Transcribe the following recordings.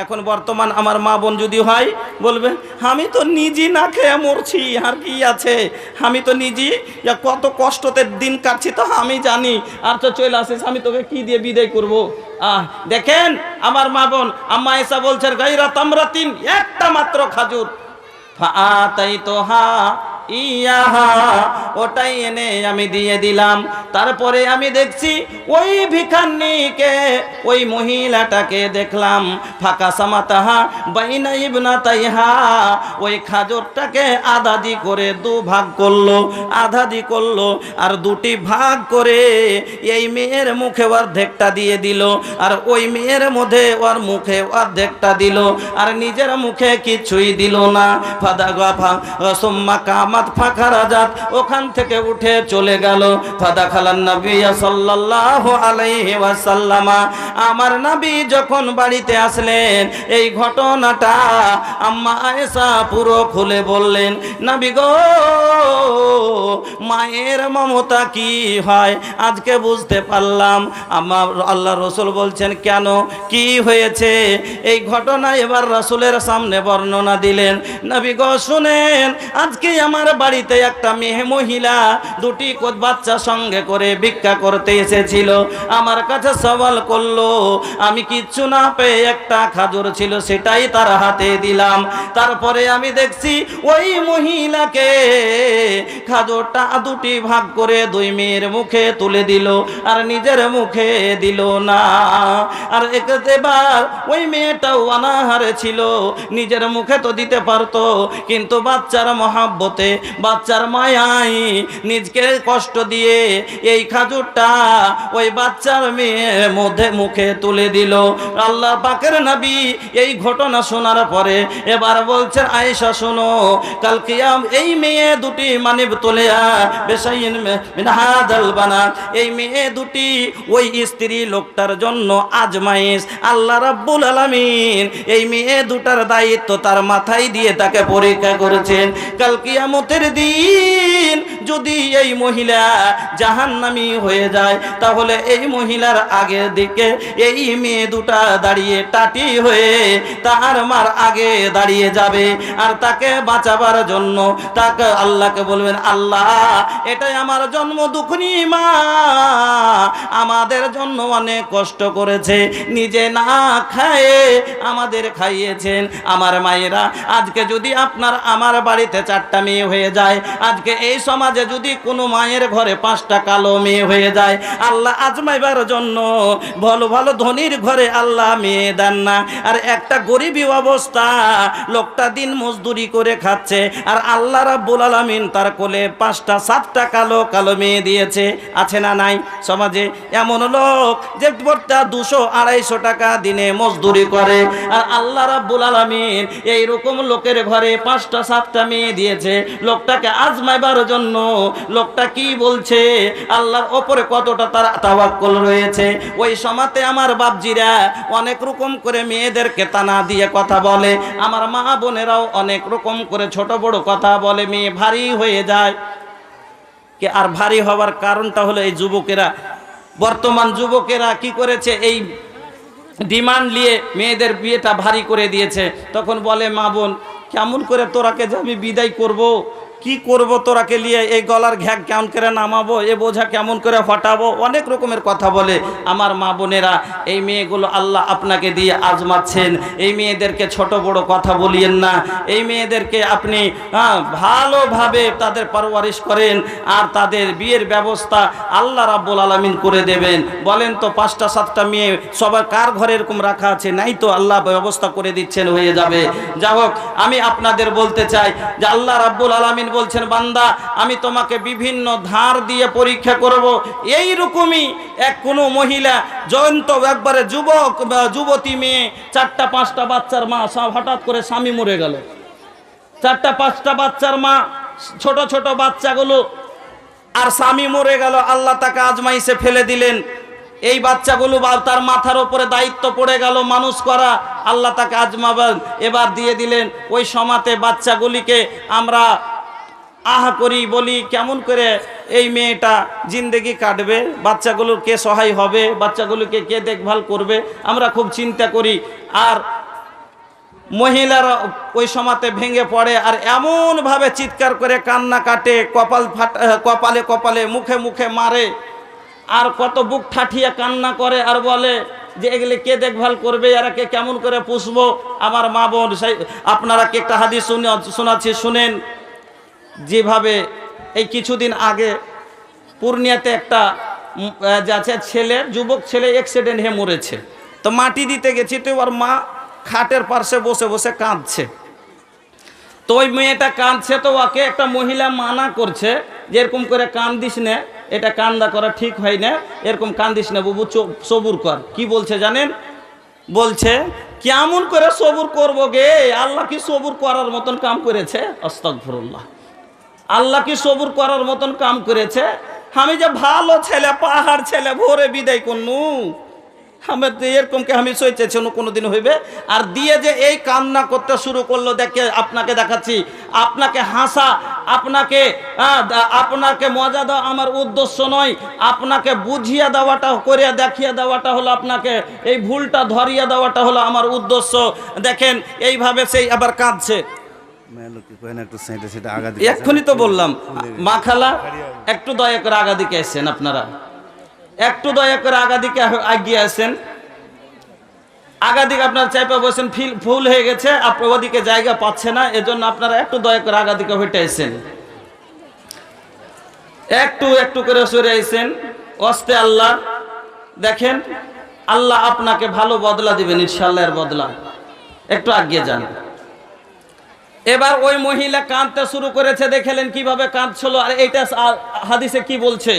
এখন বর্তমান আমার মা বোন যদি হয় বলবে আমি তো নিজে না খেয়ে মরছি, আর কি আছে, আমি তো নিজে কত কষ্টতে দিন কাটছি তো আমি জানি, আর তো চলে আসিস আমি তোকে কি দিয়ে বিদায় করবো। দেখেন আমার মা বোন আম্মা এসা বলছেন গাইরা তামরাতিন, একটা মাত্র খাজুর, ফাআতাই তোহা ইয়াহা, ওটাই এনে আমি দিয়ে দিলাম। তারপরে আমি দেখছি ওই ভিখারিকে, ওই মহিলাটাকে দেখলাম, ফাঁকা সামাতাহা বাইনা ইবনাতাইহা, ওই খাজুরটাকে আধাদি করে দুভাগ করলো, আধাদি করলো, আর দুটি ভাগ করে এই মেয়ের মুখে অর্ধেকটা দিয়ে দিল, আর ওই মেয়ের মধ্যে ওর মুখে অর্ধেকটা দিল, আর নিজের মুখে কিছুই দিল না। ফাদা গাফা সুম্মা কামাত ফাখারাজাত, ওখান থেকে উঠে চলে গেল। ফাদা খালান নবী সাল্লাল্লাহু আলাইহি ওয়াসাল্লাম, আমার নবী যখন বাড়িতে আসলেন এই ঘটনাটা আম্মা আয়েশা পুরো খুলে বললেন, নবী গো মায়ের মমতা কি হয় আজকে বুঝতে পারলাম। আমার আল্লাহ রসুল বলছেন কেন, কি হয়েছে এই ঘটনা এবার রসুলের সামনে বর্ণনা দিলেন। নবী গো শুনেন, আজকে আমার বাড়িতে একটা মেয়ে মহিলা দুটি বাচ্চা সঙ্গে করে ভিক্ষা করতে এসেছিল, আমার কাছে সওয়াল করলো, আমি কিচ্ছু না পেয়ে একটা খাজুর ছিল সেটাই তার হাতে দিলাম। তারপরে আমি দেখছি ওই মহিলাকে খাজুরটা দুটি ভাগ করে দুই মেয়ের মুখে তুলে দিল, আর নিজের মুখে দিল না। আর একবার ওই মেয়েটাও অনাহারে ছিল, নিজের মুখে তো দিতে পারতো, কিন্তু বাচ্চার মহাব্বতে, বাচ্চার মায়ায় নিজকে কষ্ট দিয়ে এই খাজুরটা ওই বাচ্চার মেয়ের মধ্যে মুখে তুলে দিল। আল্লাহ পাকের নবী এই ঘটনা শোনার পরে এবার বলছেন, আয়েশা শোনো, কাল কিয়াম এই মেয়ে দুটি মানিব তোলেয়া বেশাইন মিন হাদাল বানাত, এই মেয়ে দুটি ওই স্ত্রী লোকটার জন্য আজমাইশ। আল্লাহ রাব্বুল আলামিন এই মেয়ে দুটার দায়িত্ব তার মাথায় দিয়ে তাকে পরীক্ষা করেছেন। কাল কিয়ামতের দিন যদি এই মহিলা জাহান্নামী হয়ে যায়, তাহলে এই মহিলার আগের দিকে এই মেয়ে দুটা দাঁড়িয়ে টাটি হয়ে তার মার আগে দাঁড়িয়ে যাবে, আর তাকে বাঁচাবার জন্য তাকে আল্লাহকে বলবেন, আল্লাহ এটাই আমার জন্ম দুঃখনী মা, আমাদের জন্য অনেক কষ্ট করেছে, নিজে না খায়ে আমাদের খাইয়েছেন। আমার মায়েরা, আজকে যদি আপনার আমার বাড়িতে 4টা মেয়ে হয়ে যায়, আজকে এই সমাজে যদি কোনো মায়ের ঘরে 5টা কালো মেয়ে হয়ে যায়, আল্লাহ আজমাইবার জন্য ভালো ভালো ধনীর ঘরে আল্লাহ মেয়ে দেন না, আর একটা গরিবী অবস্থা, লোকটা দিন মজদুরি করে খাচ্ছে, আর আল্লাহ রাব্বুল আলামিন তার কোলে 5টা 7টা কালো কালো মেয়ে দিয়েছে। আছে না নাই সমাজে এমন লোক যে 200-250 টাকা দিনে মজদুরি করে, আর আল্লাহ রাব্বুল আলামিন এইরকম লোকের ঘরে 5টা 7টা মেয়ে দিয়েছে লোকটাকে আজমাইবার জন্য। লোকটা কি বলছে, আল্লাহর ওপরে কতটা তার তাওয়াক্কুল রয়েছে। ওই সমাতে আমার বাপজিরা অনেক রকম করে মেয়েদেরকে তানা দিয়ে কথা বলে, আমার মা বোনেরাও অনেক রকম করে ছোট বড় কথা বলে, মেয়ে ভারী হয়ে যায়। কে আর ভারী হওয়ার কারণটা হলো এই যুবকেরা, বর্তমান যুবকেরা কি করেছে, এই ডিমান্ড নিয়ে মেয়েদের বিয়েটা ভারী করে দিয়েছে। তখন বলে মা বোন, কেমন করে তোরাকে যে আমি বিদায় করব, কি করব তোরাকে নিয়ে, এই গলার ঘ্যাক কেমন করে নামাবো, এ বোঝা কেমন করে হটাবো, অনেক রকমের কথা বলে। আমার মা বোনেরা, এই মেয়েগুলো আল্লাহ আপনাকে দিয়ে আজমাচ্ছেন, এই মেয়েদেরকে ছোট বড় কথা বলিয়েন না, এই মেয়েদেরকে আপনি ভালোভাবে তাদের পরওয়ারিশ করেন, আর তাদের বিয়ের ব্যবস্থা আল্লাহ রাব্বুল আলামিন করে দেবেন। বলেন তো 5টা 7টা মেয়ে সবার কার ঘরে এরকম রাখা আছে? নাই তো, আল্লাহ ব্যবস্থা করে দিচ্ছেন, হয়ে যাবে। যাই হোক, আমি আপনাদের বলতে চাই যে আল্লাহ রাব্বুল আলামিন বলছেন, বান্দা আমি তোমাকে বিভিন্ন ধার দিয়ে পরীক্ষা করব। এই রকমই এক কোন মহিলা জয়ন্ত একবারে যুবক বা যুবতী মেয়ে, 4টা 5টা বাচ্চার মা, সব হঠাৎ করে স্বামী মরে গেল। 4টা 5টা বাচ্চার মা, ছোট ছোট বাচ্চাগুলো, আর স্বামী মরে গেল। আল্লাহ তাকে আজমাইশে ফেলে দিলেন। এই বাচ্চাগুলো তার মাথার উপরে দায়িত্ব পড়ে গেল মানুষ করা, আল্লাহ তাকে আজমাবেন এবার দিয়ে দিলেন। ওই সমাতে বাচ্চাগুলিকে আমরা আহা করি, বলি কেমন করে এই মেয়েটা জিন্দেগি কাটবে, বাচ্চাগুলোর কে সহায় হবে, বাচ্চাগুলোকে কে দেখভাল করবে, আমরা খুব চিন্তা করি। আর মহিলারা ওই সময়তে ভেঙে পড়ে আর এমনভাবে চিৎকার করে কান্না কাটে, কপালে কপালে মুখে মুখে মারে, আর কত বুক ঠাঠিয়ে কান্না করে আর বলে যে এগুলি কে দেখভাল করবে, এরাকে কেমন করে পুষবো। আমার মা বোন, আপনারা কি একটা হাদিস শোনাচ্ছি, শুনেন। যেভাবে এই কিছুদিন আগে পূর্ণিয়াতে একটা যাচ্ছে ছেলে, যুবক ছেলে অ্যাক্সিডেন্ট হয়ে মরেছে। তো মাটি দিতে গেছি, তো ওর মা খাটের পাশে বসে বসে কাঁদছে। তো ওই মেয়েটা কাঁদছে, তো ওকে একটা মহিলা মানা করছে যে এরকম করে কান্দিস না, এটা কান্দা করা ঠিক হয় না, এরকম কান্দিস না বাবু, সবুর কর। কি বলছে জানেন? বলছে কেমন করে সবুর করব গে, আল্লাহ কি সবুর করার মতন কাম করেছে? আস্তাগফিরুল্লাহ। আল্লাহ কি সবুর করার মতন কাম করেছে? আমি যে ভালো ছেলে, পাহাড় ছেলে, ভোরে বিদায় করনু, আমি এরকমকে আমি সইতেছি কোনোদিন হইবে? আর দিয়ে যে এই কান্না করতে শুরু করলো, দেখে আপনাকে দেখাচ্ছি, আপনাকে হাসা, আপনাকে মজা দেওয়া আমার উদ্দেশ্য নয়, আপনাকে বুঝিয়ে দেওয়াটা, করে দেখিয়ে দেওয়াটা হলো, আপনাকে এই ভুলটা ধরিয়ে দেওয়াটা হলো আমার উদ্দেশ্য। দেখেন এইভাবে সেই আবার কাঁদছে। এক্ষুনি তো বললাম, মা খালা একটু দয়া করে আগা দিকে আসছেন, আপনারা একটু দয়া করে আগা দিকে এগিয়ে আসেন। আগা দিকে আপনার চাইপা বসেন, ফুল হয়ে গেছে, আপনার ওদিকে জায়গা পাচ্ছে না, এজন্য আপনারা একটু দয়া করে আগা দিকে হেঁটে আসেন, একটু একটু করে সরে আসেন। অস্তে আল্লাহ, দেখেন আল্লাহ আপনাকে ভালো বদলা দিবেন ইনশাআল্লাহ, এর বদলা। একটু এগিয়ে যান। এবার ওই মহিলা কাঁদতে শুরু করেছে, দেখলেন কিভাবে কাঁদছিল। আর এইটা হাদিসে কি বলছে,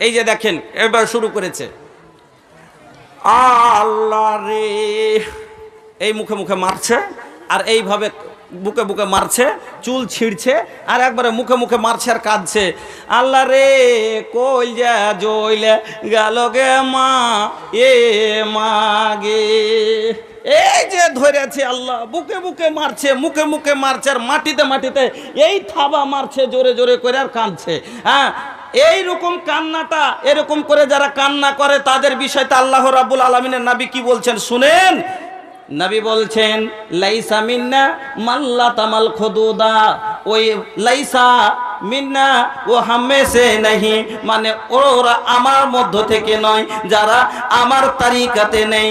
এই যে দেখেন, এবার শুরু করেছে, আল্লাহ রে, এই মুখে মুখে মারছে, আর এইভাবে বুকে বুকে মারছে, চুল ছিঁড়ছে, আর একবারে মুখে মুখে মারছে আর কাঁদছে। আল্লাহ রে, কই যা জইলে গেল গে মা, এ মা গে, এই যে ধরেছে আল্লাহ, বুকে বুকে মারছে, মুখে মুখে মারছে, আর মাটিতে মাটিতে এই থাবা মারছে জোরে জোরে করে, আর কাঁদছে। হ্যাঁ, এইরকম কান্নাটা, এরকম করে যারা কান্না করে তাদের বিষয়টা আল্লাহ রাব্বুল আলামিনের নবী কি বলছেন শুনেন। নবী বলছেন, লাইসা মিন্না মাল্লা তামাল খুদুদা, ওই লাইসা মিন্না ও হামে সে নাহি, মানে ওরা আমার মধ্য থেকে নয়, যারা আমার তারিকাতে নেই,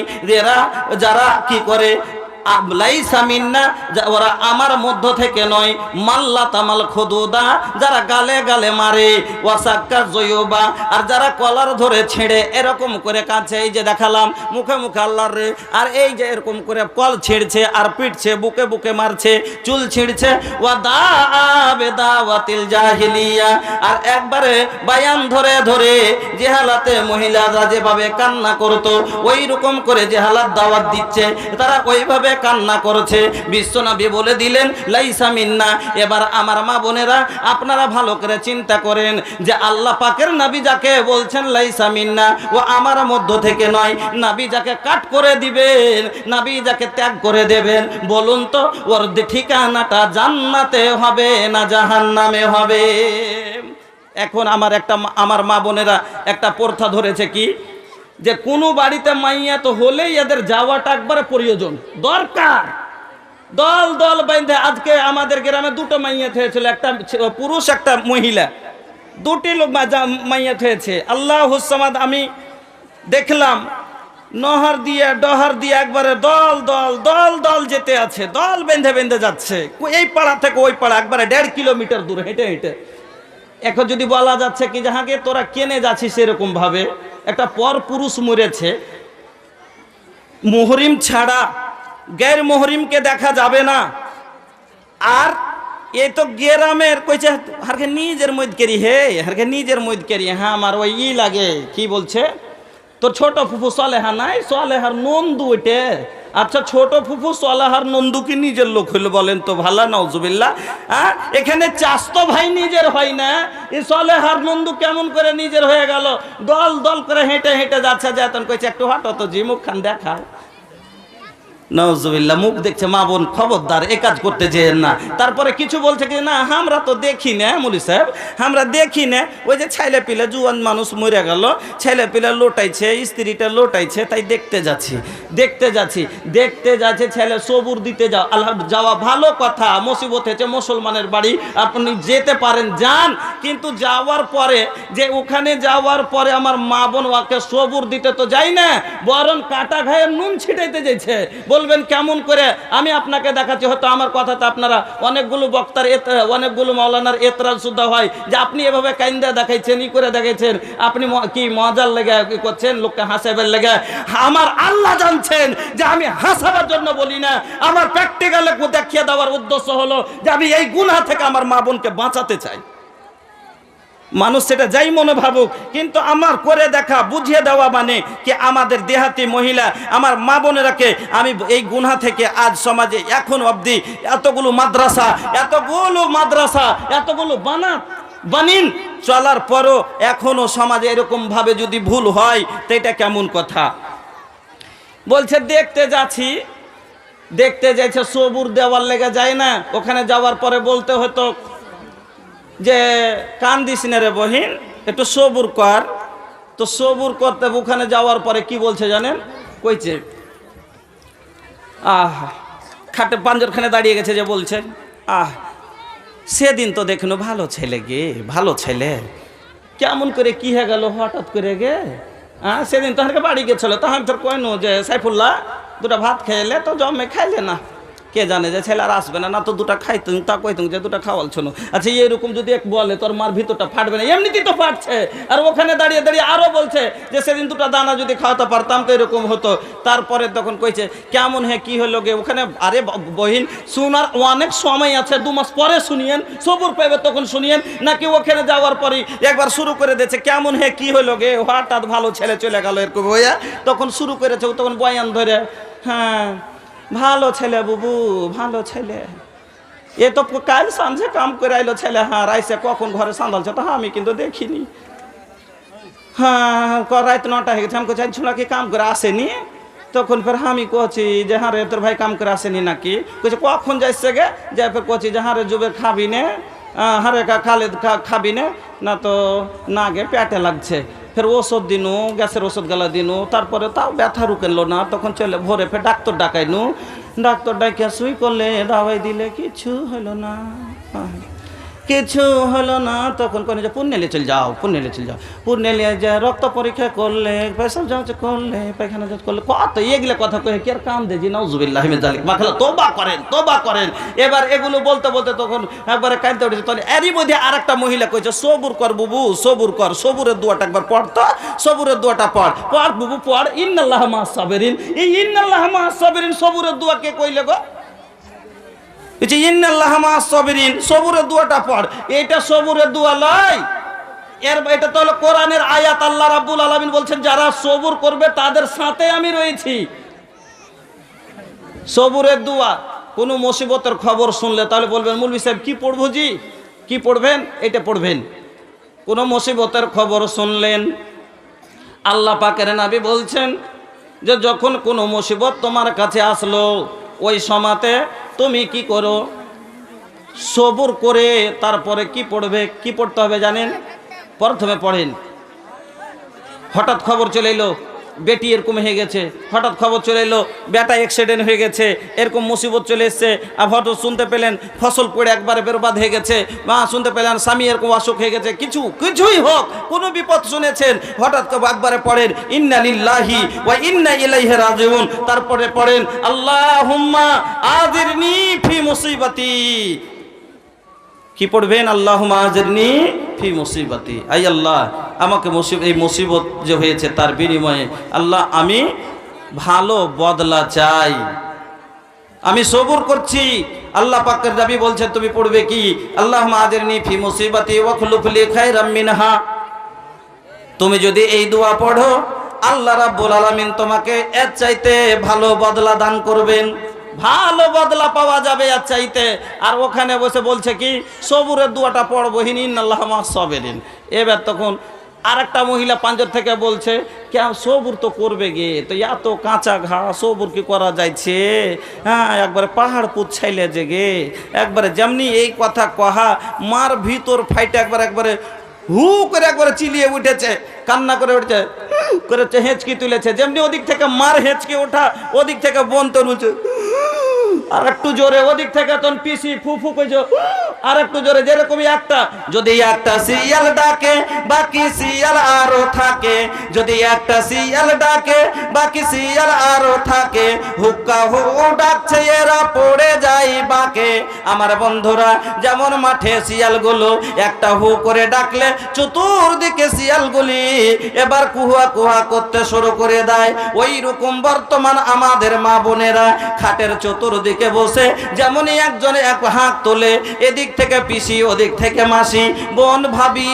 যারা কি করে, লাইসা মিন্না, ওরা আমার মধ্য থেকে নয়, মাল্লা তামাল খুদুদা, যারা গালে গালে মারে, ওয়াসাক্কা জয়ুবা, আর যারা কলার ধরে ছেড়ে এরকম করে কাছে, এই যে দেখালাম মুখে মুখে আল্লাহর রে, আর এই যে এরকম করে কল ছিঁড়ছে আর পিটছে, বুকে বুকে মারছে, চুল ছিঁড়ছে, ওয়া দাবে দাওয়াতিল জাহিলিয়া, আর একবারে বায়ান ধরে ধরে যে হালাতে মহিলারা যেভাবে কান্না করতো, ওই রকম করে যে হালাত দাওয়াত দিচ্ছে, তারা ওইভাবে কান্না করছে। বিশ্বনবী বলে দিলেন লাইসা মিন্না। এবার আমার মা বোনেরা, আপনারা ভালো করে চিন্তা করেন যে আল্লাহ পাকের নবী যাকে বলছেন লাইসা মিন্না, ও আমার মধ্য থেকে নয়, নবী যাকে কাট করে দিবেন, নবী যাকে ত্যাগ করে দেবেন, বলুন তো ওর ঠিকানাটা জান্নাতে হবে না জাহান্নামে হবে? এখন আমার মা বোনেরা একটা প্রথা ধরেছে কি, যে কোনো বাড়িতে মাইয়া তো হলেই এদের যাওয়াটা একবারে প্রয়োজন, দরকার, দল দল বাইন্ধে। আজকে আমাদের গ্রামে দুটো মাইয়াত হয়েছিল, একটা পুরুষ একটা মহিলা, দুটি লোক মাইয়াত হয়েছে। আল্লাহুস সামাদ, আমি দেখলাম নহর দিয়ে ডহর দিয়ে একবারে দল দল দল দল যেতে আছে, দল বেঁধে বেঁধে যাচ্ছে, এই পাড়া থেকে ওই পাড়া, একবারে 1.5 কিলোমিটার দূর হেঁটে হেঁটে। এখন যদি বলা যাচ্ছে কি যাহাকে তোরা কেনে যাচ্ছিস, সেরকম ভাবে একটা পর পুরুষ মরেছে, মুহরিম ছাড়া গैर মুহরিমকে দেখা যাবে না। আর এই তো গ্রামের কইছে হারকে নিজের মধ্যে করি, হে হারকে নিজের মধ্যে করি, হ্যাঁ আমার ওই লাগে কি বলছে, তোর ছোট ফুফু সলেহা নাই, সলেহার নন্দু ওইটে। আচ্ছা, ছোট ফুফু সলেহার নন্দু কি নিজের লোক হইলো বলেন তো? ভালা নাউজুবিল্লাহ। হ্যাঁ, এখানে চাস্ত ভাই নিজের হয় না, এই সলেহার নন্দু কেমন করে নিজের হয়ে গেল? দল দল করে হেঁটে হেঁটে যাচ্ছে, যেতন কইছে একটু হাঁটো তো জি, মুখ খান দেখাও। নাউজুবিল্লাহ, মুখ দেখছে মা বোন, খবরদার এ কাজ করতে যেন না। তারপরে কিছু বলছে কি না আমরা তো দেখি না মৌলভী সাহেব, আমরা দেখি না, ওই যে ছেলে পিলে জুয়ান মানুষ মরে গেল, ছেলে পিলে লোটাইছে, স্ত্রীটা লোটাইছে, তাই দেখতে যাচ্ছি দেখতে যাচ্ছে। ছেলে সবুর দিতে যাওয়া ভালো কথা, মুসিবত হয়েছে মুসলমানের বাড়ি, আপনি যেতে পারেন যান, কিন্তু যাওয়ার পরে যে ওখানে যাওয়ার পরে আমার মা বোন ওকে সবুর দিতে তো যাই না, বরং কাটা ঘায়ে নুন ছিটাইতে যাইছে। বলবেন কেমন করে? আমি আপনাকে দেখাচ্ছি, হয়তো আমার কথাতে আপনারা অনেকগুলো বক্তার অনেকগুলো মাওলানার এতরাজ শুদ্ধ হয় যে আপনি এভাবে কাইন্দা দেখাইছেন, ই করে দেখাইছেন, আপনি কি মজার লেগে করছেন, লোককে হাসাবের লেগে। আমার আল্লাহ জানছেন যে আমি হাসাবার জন্য বলি না, আমার প্র্যাকটিক্যালে দেখিয়ে দেওয়ার উদ্দেশ্য হলো যে আমি এই গুনাহ থেকে আমার মা বোনকে বাঁচাতে চাই। মানুষ সেটা যাই মনে ভাবুক, কিন্তু আমার করে দেখা বুঝিয়ে দেওয়া মানে কি আমাদের দেহাতি মহিলা আমার মা বোনেরাকে আমি এই গুনাহ থেকে আজ সমাজে এখন অবধি এতগুলো মাদ্রাসা এতগুলো বানিন চলার পরও এখনো সমাজে এরকম ভাবে যদি ভুল হয় তো এটা কেমন কথা? বলছে দেখতে যাচ্ছে সবুর দেওয়ার লেগে যায় না, ওখানে যাওয়ার পরে বলতে হতো যে কান্দিস না রে বহিন, একটু সবুর কর। তো সবুর করতে ওখানে যাওয়ার পরে কি বলছে জানেন? কইছে খাটে পাঞ্জরখানে দাঁড়িয়ে গেছে, যে বলছে সেদিন তো দেখলো ভালো ছেলে গে, ভালো ছেলে, কেমন করে কি হয়ে গেল হঠাৎ করে গে? সেদিন তো বাড়ি গেছিল, তখন তোর কইনো যে সাইফুল্লাহ দুটা ভাত খাইলে তো জমে খাইলে না, কে জানে যে ছেলে আর আসবে না, তো দুটা খাইতুম, তা কইতুম যে দুটা খাওয়াল ছিল। আচ্ছা এরকম যদি এক বলে তোর মার ভিতরটা ফাটবে না? এমনিতেই তো ফাটছে। আর ওখানে দাঁড়িয়ে আরো বলছে যে সেদিন দুটা দানা যদি খাওয়াতে পারতাম তো এরকম হতো। তারপরে তখন কইছে কেমন কি হলো গে ওখানে? আরে বহিন শোনার অনেক সময় আছে, 2 মাস পরে শুনিয়েন, সবুর পাইবে তখন শুনিয়েন, নাকি ওখানে যাওয়ার পরে একবার শুরু করে দিয়েছে কেমন কি হলো গে, হঠাৎ ভালো ছেলে চলে গেল এরকম হইয়া, তখন শুরু করেছে তখন বয়ান ধরে, হ্যাঁ ভালো ছেলে বুবু, ভালো ছেলে, এ তো কাল সাঁঝে কাম করে আইলো ছেলে, হ্যাঁ রাইসে কখন ঘরে সাঁধালছে তো আমি কিন্তু দেখিনি, হ্যাঁ রাত 9টা হয়ে গেছে, আমি কোথায় ছোড়াকে কাম করে আসেনি। তখন ফের আমি কছি যে হ্যাঁ রে তোর ভাই কাম করে আসেনি নাকি? কইছে কখন যাইছে গে? যাই ফের কছি যে হ্যাঁ রে জুবে খাবি নে, হারে খালেদ খাবি না তো না গে পেটে লাগছে। ফের ওষুধ দিনু, গ্যাসের ওষুধ গেলা দিনু, তারপরে তাও ব্যথা রুকেলো না, তখন চলে ভোরে ফের ডাক্তার ডাকাইনু, ডাক্তার ডাকিয়া সুই করলে দাওয়াই দিলে কিছু হলো না, কিছু হলো না। তখন কোন যে পুণ্যেলে চলে যাও, পুণ্যেলে যে রক্ত পরীক্ষা করলে, পেশাব যাঁচ করলে, পায়খানা যাঁচ করলে, কত এগুলো কথা কয়ে কি আর কাম দেজি নাউজুবিল্লাহি মিন যালিক মাখালা তোবা করেন। এবার এগুলো বলতে তখন একবারে কাঁদতে উঠেছে। তখন এরই মধ্যে আর একটা মহিলা কইছে সবুর কর বুবু, সবুর কর, সবুরের দোয়াটা একবার পড় তো, সবুরের দোয়াটা পড় বুবু পড়, ইন্নাল্লাহা মা'আস সাবিরিন। এই ইন্নাল্লাহা মা'আস সাবিরিন সবুরের দোয়া কে কইলে গো? ইন্নাল্লাহা মা'আস সাবিরিন, সবুরের দোয়াটা পড়। এটা সবুরের দোয়া লয়, এটা তো হলো কোরআনের আয়াত। আল্লাহ রাব্বুল আলামিন বলছেন যারা সবুর করবে তাদের সাথে আমি রয়েছি। সবুরের দোয়া। কোনো মুসিবতের খবর শুনলে তাহলে বলবেন মৌলভী সাহেব কি পড়বো জি, কি পড়বেন? এটা পড়বেন। কোনো মুসিবতের খবর শুনলেন, আল্লাহ পাকের নবী বলছেন যে যখন কোনো মুসিবত তোমার কাছে আসলো ওই সময়তে তুমি কি করো? সবুর করে তারপরে কি পড়বে, কি পড়তে হবে জানেন? প্রথমে পড়েন, হঠাৎ খবর চলে এলো বেটি এরকম হয়ে গেছে, হঠাৎ খবর চলে এলো বেটা অ্যাক্সিডেন্ট হয়ে গেছে, এরকম মুসিবত চলে এসছে। হঠাৎ শুনতে পেলেন ফসল পড়ে একবারে বেরবাদ হয়ে গেছে, মা শুনতে পেলেন স্বামী এরকম অসুখ হয়ে গেছে, কিছুই হোক কোনো বিপদ শুনেছেন, হঠাৎ একবারে পড়েন ইন্না লিল্লাহি ওয়া ইন্না ইলাইহি রাজিউন। তারপরে পড়েন আল্লাহুম্মা আজিরনি ফি মুসিবাতি। কি পড়বেন? আল্লাহুম্মা আজিরনি ফি মুসিবাতি, আই আল্লাহ আমাকে এই মুসিবত যে হয়েছে তার বিনিময়ে আল্লাহ আমি ভালো বদলা চাই, আমি সবুর করছি। আল্লাহ পাকের নবী বলছেন তুমি পড়বে কি? আল্লাহুম্মা আজিরনি ফি মুসিবাতি ওয়াখলুফ লি খায়রাম মিনহা। তুমি যদি এই দোয়া পড়ো আল্লাহ রাব্বুল আলামিন তোমাকে এর চাইতে ভালো বদলা দান করবেন, ভালো বদলা পাওয়া যাবে আর চাইতে। আর ওখানে বসে বলছে কি সবুরের দোয়াটা পড়বো, ইন্নাল্লাহা মা'আস সাবিরিন। এবার তখন আর একটা মহিলা পাঞ্জর থেকে বলছে, কেন সবুর তো করবে গে, তো এত কাঁচা ঘা সবুর কি করা যাইছে? হ্যাঁ, একবারে পাহাড় পুচ্ছাইলে যে গে, একবারে যেমনি এই কথা কহা মার ভিতর ফাইটে একবারে হু করে একবারে চিলিয়ে উঠেছে, কান্না করে উঠেছে, করেছে, হেঁচকি তুলেছে। যেমনি ওদিক থেকে মার হেঁচকি ওঠা, ওদিক থেকে বোন তো উঠছে আর একটু জোরে, ওদিক থেকে তখন পিসি ফুফু কইছো আর একটু জোরে, যেরকমই একটা, যদি একটা শিয়াল ডাকে বাকি শিয়াল আরো থাকে, যদি একটা শিয়াল ডাকে বাকি শিয়াল আরো থাকে, হুক্কা হু ডাকছে এরা পড়ে যায় বাকে। আমার বন্ধুরা, যেমন মাঠে শিয়ালগুলো একটা হু করে ডাকলে চতুর্দিকে শিয়ালগুলি এবার কুহা কুহা করতে শুরু করে দেয়, ওই রকম বর্তমান আমাদের মা বোনেরা খাটের চতুর্দিকে বসে যেমনই একজনে এক হাত তোলে, এদিক থেকে পিসি, ওদিক থেকে মাসি, বোন, ভাবি,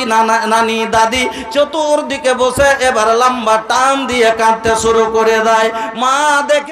নানি, দাদি চতুর্দিকে বসে এবার লম্বা টান দিয়ে কাঁদতে শুরু করে দেয়। মা দেখে